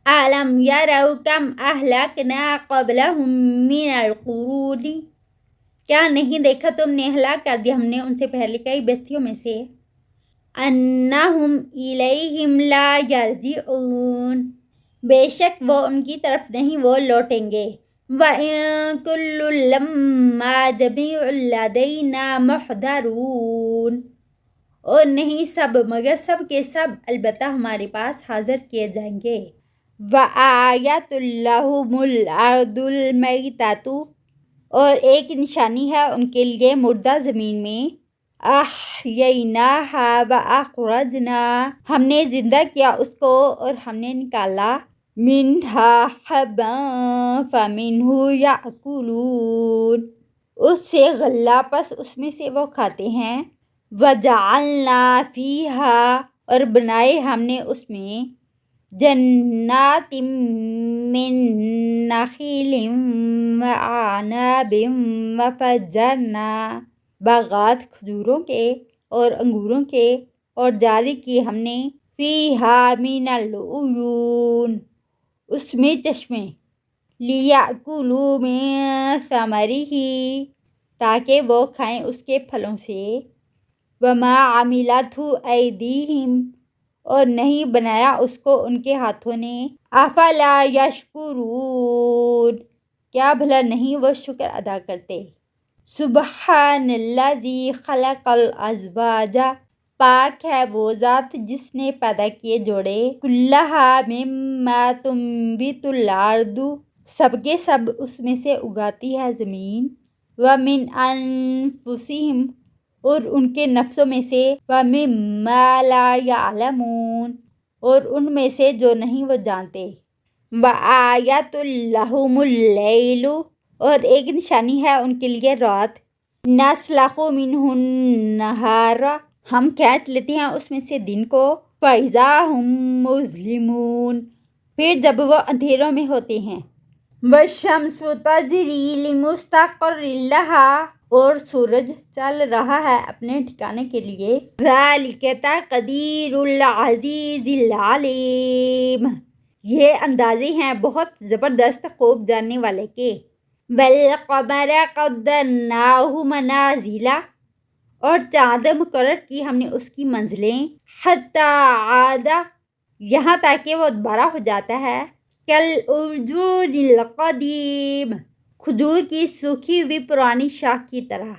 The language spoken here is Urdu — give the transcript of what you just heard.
أَلَمْ يَرَوْا كَمْ أَهْلَكْنَا قَبْلَهُمْ مِنَ الْقُرُونِ کیا نہیں دیکھا تم نے ہلاک کر دیا ہم نے ان سے پہلے کئی بستیوں میں سے أَنَّهُمْ إِلَيْهِمْ لَا يَرْجِعُونَ بے شک وہ ان کی طرف نہیں وہ لوٹیں گے وَإِن كُلٌّ لَمَّا جَمِيعٌ لَدَيْنَا مُحْضَرُونَ اور نہیں سب مگر سب کے سب البتہ ہمارے پاس حاضر کیے جائیں گے وَآیَةٌ لَهُمُ الْأَرْضُ الْمَيْتَةُ اور ایک نشانی ہے ان کے لیے مردہ زمین میں أَحْيَيْنَاهَا وَأَخْرَجْنَا ہم نے زندہ کیا اس کو اور ہم نے نکالا مِنْهَا حَبًّا فَمِنْهُ يَأْكُلُونَ اس سے غلہ پس اس میں سے وہ کھاتے ہیں وَجَعَلْنَا فِيهَا اور بنائے ہم نے اس میں جنات من نخیل وعناب وفجرنا باغات کھجوروں کے اور انگوروں کے اور جاری کی ہم نے فیہا من العیون اس میں چشمے لیأکلوا من ثمرہ تاکہ وہ کھائیں اس کے پھلوں سے وما عملتہ ایدیہم اور نہیں بنایا اس کو ان کے ہاتھوں نے افلا یشکرون کیا بھلا نہیں وہ شکر ادا کرتے سبحان الذی خلق الازواج پاک ہے وہ ذات جس نے پیدا کیے جوڑے کلھا مما تنبت الارض سب کے سب اس میں سے اگاتی ہے زمین ومن انفسہم اور ان کے نفسوں میں سے وَمِمَّا لَا يَعْلَمُونَ اور ان میں سے جو نہیں وہ جانتے وَآیَةٌ لَهُمُ اللَّيْلُ اور ایک نشانی ہے ان کے لیے رات نَسْلَخُ مِنْهُ النَّهَارَ ہم کھینچ لیتے ہیں اس میں سے دن کو فَإِذَا هُمْ مُظْلِمُونَ پھر جب وہ اندھیروں میں ہوتے ہیں وَالشَّمْسُ تَجْرِي لِمُسْتَقَرٍّ لَهَا اور سورج چل رہا ہے اپنے ٹھکانے کے لیے ذَلِكَ تَقْدِيرُ الْعَزِيزِ الْعَلِيمِ یہ اندازے ہیں بہت زبردست خوب جاننے والے کے وَالْقَمَرَ قَدَّرْنَاهُ مَنَازِلَ اور چاند مقرر کی ہم نے اس کی منزلیں حَتَّى عَادَ یہاں تک کہ وہ دوبارہ ہو جاتا ہے کَالْعُرْجُونِ الْقَدِيمِ کھجور کی سوکھی ہوئی پرانی شاخ کی طرح